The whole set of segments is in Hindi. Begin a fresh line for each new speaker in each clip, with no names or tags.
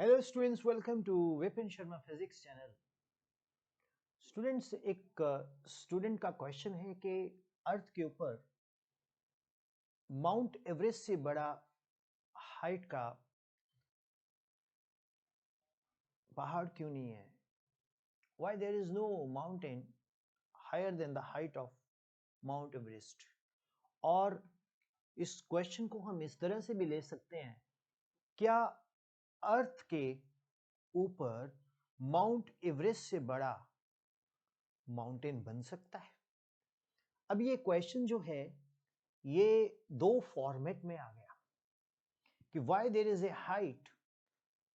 Hello students, welcome to Vipin Sharma physics channel. Students, एक स्टूडेंट का क्वेश्चन है कि अर्थ के ऊपर माउंट एवरेस्ट से बड़ा हाइट का पहाड़ क्यों नहीं है? Why there is no mountain higher than the height of Mount Everest. और इस क्वेश्चन को हम इस तरह से भी ले सकते हैं, क्या अर्थ के ऊपर माउंट एवरेस्ट से बड़ा माउंटेन बन सकता है? अब ये क्वेश्चन जो है ये दो फॉर्मेट में आ गया कि why there is a height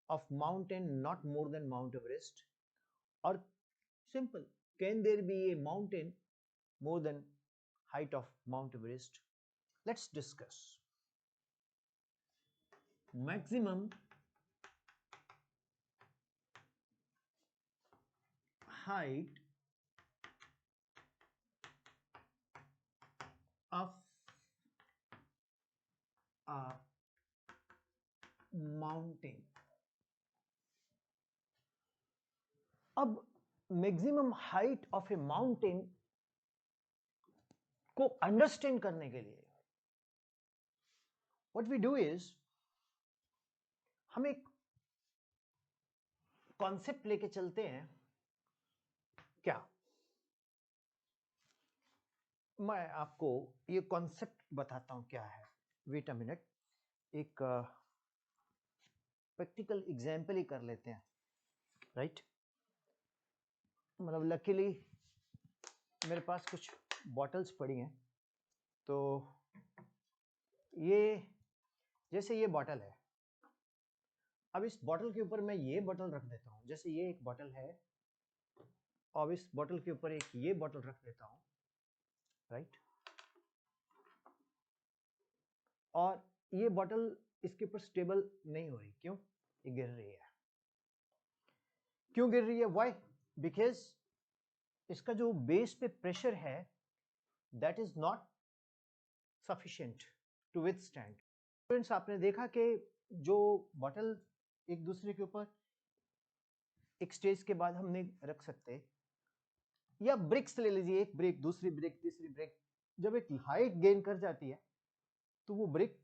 of mountain not more than Mount Everest, और simple, can there be a mountain more than height of Mount Everest. Let's discuss. Maximum height of a mountain. अब maximum height of a mountain को अंडरस्टैंड करने के लिए व्हाट वी डू इज, हम एक कॉन्सेप्ट लेके चलते हैं। क्या मैं आपको ये कॉन्सेप्ट बताता हूं क्या है। वेट अ मिनट, एक प्रैक्टिकल एग्जांपल ही कर लेते हैं, राइट? मतलब लकीली मेरे पास कुछ बॉटल्स पड़ी हैं, तो ये जैसे ये बॉटल है। अब इस बॉटल के ऊपर मैं ये बॉटल रख देता हूं, जैसे ये एक बॉटल है, और इस बॉटल के ऊपर एक ये बॉटल रख देता हूं, राइट? और ये बॉटल इसके ऊपर स्टेबल नहीं हो रही, क्यों? ये गिर रही है। क्यों गिर रही है? व्हाई? बिकॉज इसका जो बेस पे प्रेशर है that is not sufficient to withstand. Students, आपने देखा कि जो बॉटल एक दूसरे के ऊपर एक स्टेज के बाद हम नहीं रख सकते, या ब्रिक्स ले लीजिए, एक ब्रिक, दूसरी ब्रिक, तीसरी ब्रिक, जब एक हाइट गेन कर जाती है तो वो ब्रिक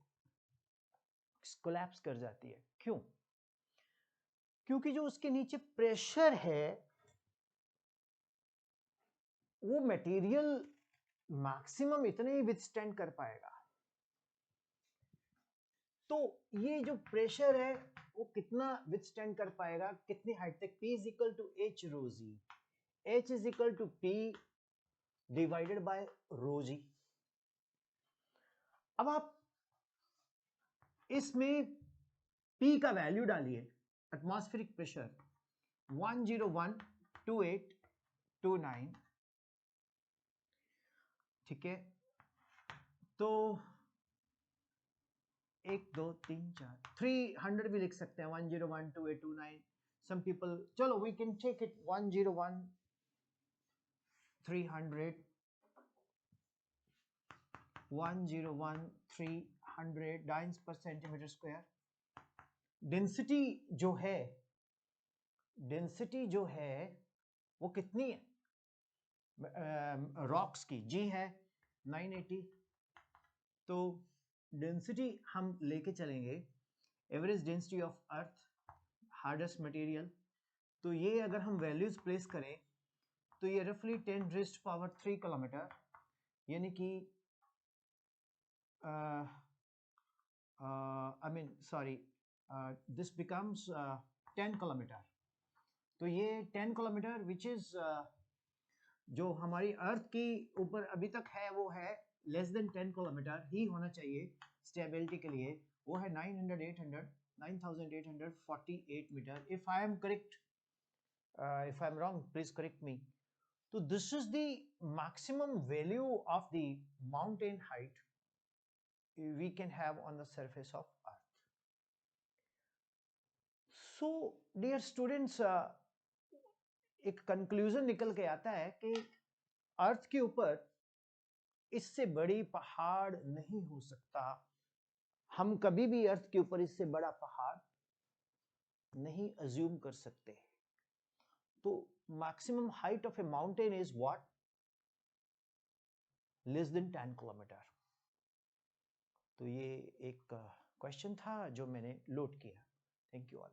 कोलैप्स कर जाती है। क्यों? क्योंकि जो उसके नीचे प्रेशर है वो मटेरियल मैक्सिमम इतने ही विथस्टैंड कर पाएगा। तो ये जो प्रेशर है वो कितना विथस्टैंड कर पाएगा, कितनी हाइट तक? P is equal to H rho g. H is equal to P divided by rho g. अब आप इसमें P का वैल्यू डालिए, एटमॉस्फेरिक प्रेशर 1012829, ठीक है? तो 300 भी लिख सकते हैं, 1012829। सम पीपल, चलो we can take it 101 300 101 300 dynes पर सेंटीमीटर स्क्वायर। डेंसिटी जो है, डेंसिटी जो है वो कितनी है रॉक्स की? जी है 980। तो डेंसिटी हम लेके चलेंगे average density of earth, hardest material. तो ये अगर हम वैल्यूज प्लेस करें तो ये रफली 10⁻³ किलोमीटर, यानी कि I mean sorry, this becomes 10 kilometre. तो ये 10 किलोमीटर विच इज जो हमारी अर्थ की ऊपर अभी तक है वो है लेस देन 10 किलोमीटर ही होना चाहिए स्टेबिलिटी के लिए। वो है 9848 metre. If I am correct, if I'm wrong, please correct me. So this is the maximum value of the mountain height we can have on the surface of earth. So dear students, एक कंक्लूजन निकल के आता है कि अर्थ के ऊपर इससे बड़ी पहाड़ नहीं हो सकता। हम कभी भी अर्थ के ऊपर इससे बड़ा पहाड़ नहीं अज्यूम कर सकते। तो maximum height of a mountain is what? Less than 10 kilometre. तो ये एक क्वेश्चन था जो मैंने लोड किया। Thank you all.